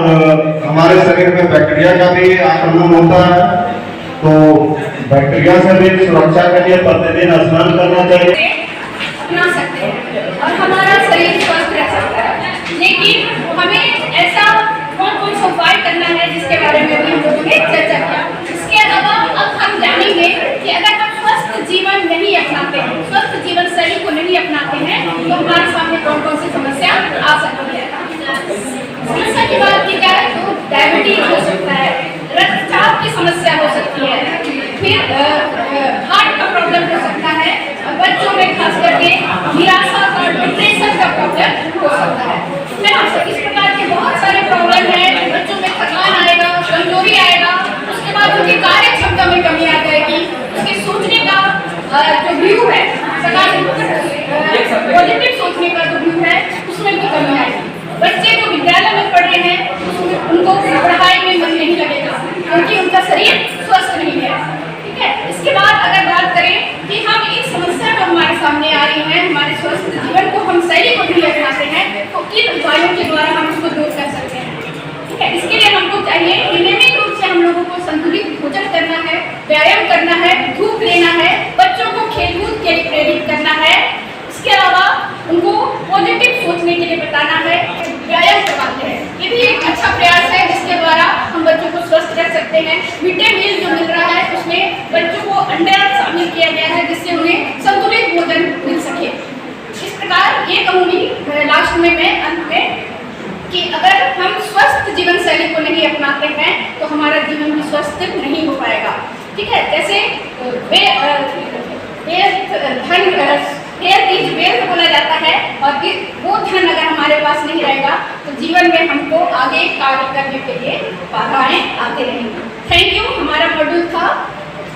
हमारे शरीर में बैक्टीरिया का भी आक्रमण होता है। तो बैक्टीरिया से भी सुरक्षा के लिए प्रतिदिन स्नान करना चाहिए। अपना सकते हैं और हमारा शरीर स्वस्थ रह सकता है। लेकिन हमें ऐसा कौन सा उपाय करना है जिसके बारे में भी हम लोगों ने चर्चा किया। इसके अलावा अब हम जानेंगे कि अगर हम स्वस्थ जीवन नहीं अपनाते हैं, स्वस्थ जीवन शैली को नहीं अपनाते हैं, तो हमारे सामने कौन कौन सी समस्या आ सकती है। समस्या की बात की जाए तो डायबिटीज हो सकता है, रक्तचाप की समस्या हो सकती है, फिर हार्ट का प्रॉब्लम हो सकता है, बच्चों में खास करके निराशा और डिप्रेशन का प्रॉब्लम हो सकता है। इस प्रकार के बहुत सारे प्रॉब्लम हैं। बच्चों में थकान आएगा, कमजोरी आएगा, उसके बाद उनकी कार्य क्षमता में कमी आ जाएगी, उसके सोचने का जो व्यू है, पॉजिटिव सोचने का जो व्यू है उसमें भी कमी आएगी। बच्चे जो विद्यालय में पढ़ रहे हैं उसमें उनको पढ़ाई में मन नहीं लगेगा क्योंकि उनका शरीर स्वस्थ नहीं है। ठीक है, इसके बाद अगर बात करें कि हम इन समस्या जो हमारे सामने आ रही हैं, हमारे स्वस्थ जीवन को हम शैली को नहीं अपनाते हैं, तो किन उपायों के द्वारा हम उसको दूर कर सकते हैं। ठीक है, इसके लिए हमको चाहिए नियमित रूप से हम लोगों को संतुलित भोजन करना है, व्यायाम करना है, धूप लेना है, बच्चों को खेलकूद के लिए प्रेरित करना है। इसके अलावा उनको पॉजिटिव सोचने के लिए बताना है, व्यायाम करवाते हैं। ये भी एक अच्छा प्रयास है जिसके द्वारा हम बच्चों को स्वस्थ रख सकते हैं। मिड डे मील जो मिल रहा है उसमें बच्चों को अंडा शामिल किया गया है जिससे उन्हें संतुलित भोजन मिल सके। इस प्रकार ये कहूँगी लास्ट में मैं अंत में कि अगर हम स्वस्थ जीवन शैली को नहीं अपनाते हैं तो हमारा जीवन भी स्वस्थ नहीं हो पाएगा। ठीक है, जैसे वेल्थ बोला जाता है और वो धन अगर हमारे पास नहीं रहेगा तो जीवन में हमको आगे कार्य करने के लिए बाधाएं आते रहेंगी। Thank you. हमारा मॉड्यूल था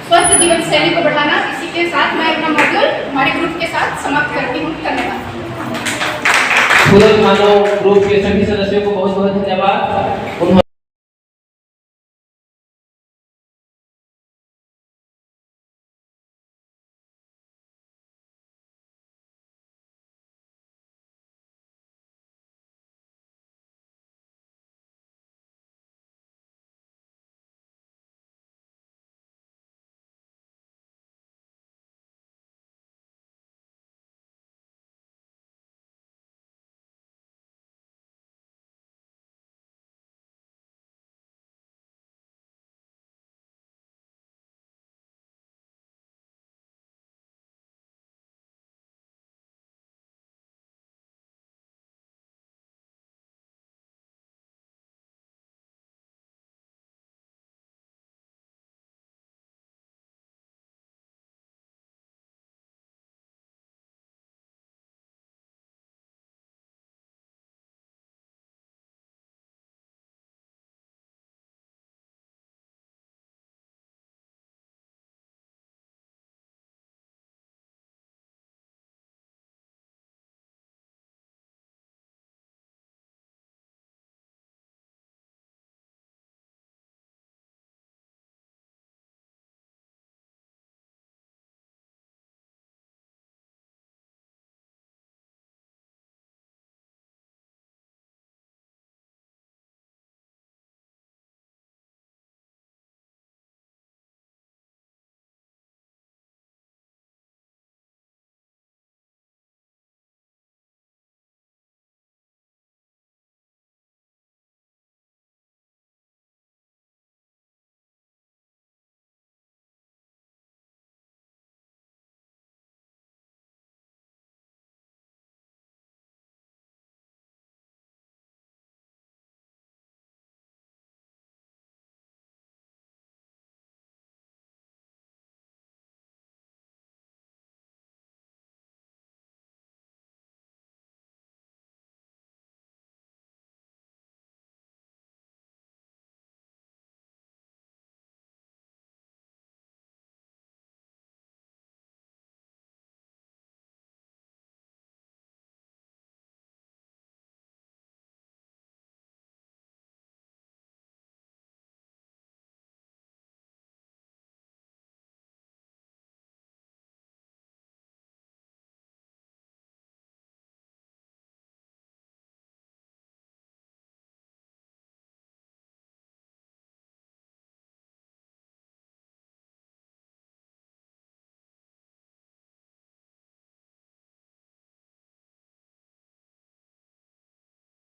स्वस्थ जीवन शैली को बढ़ाना। इसी के साथ मैं अपना मॉड्यूल हमारे ग्रुप के साथ समाप्त करती हूँ। धन्यवाद। पूरक मानव ग्रुप के सभी सदस्य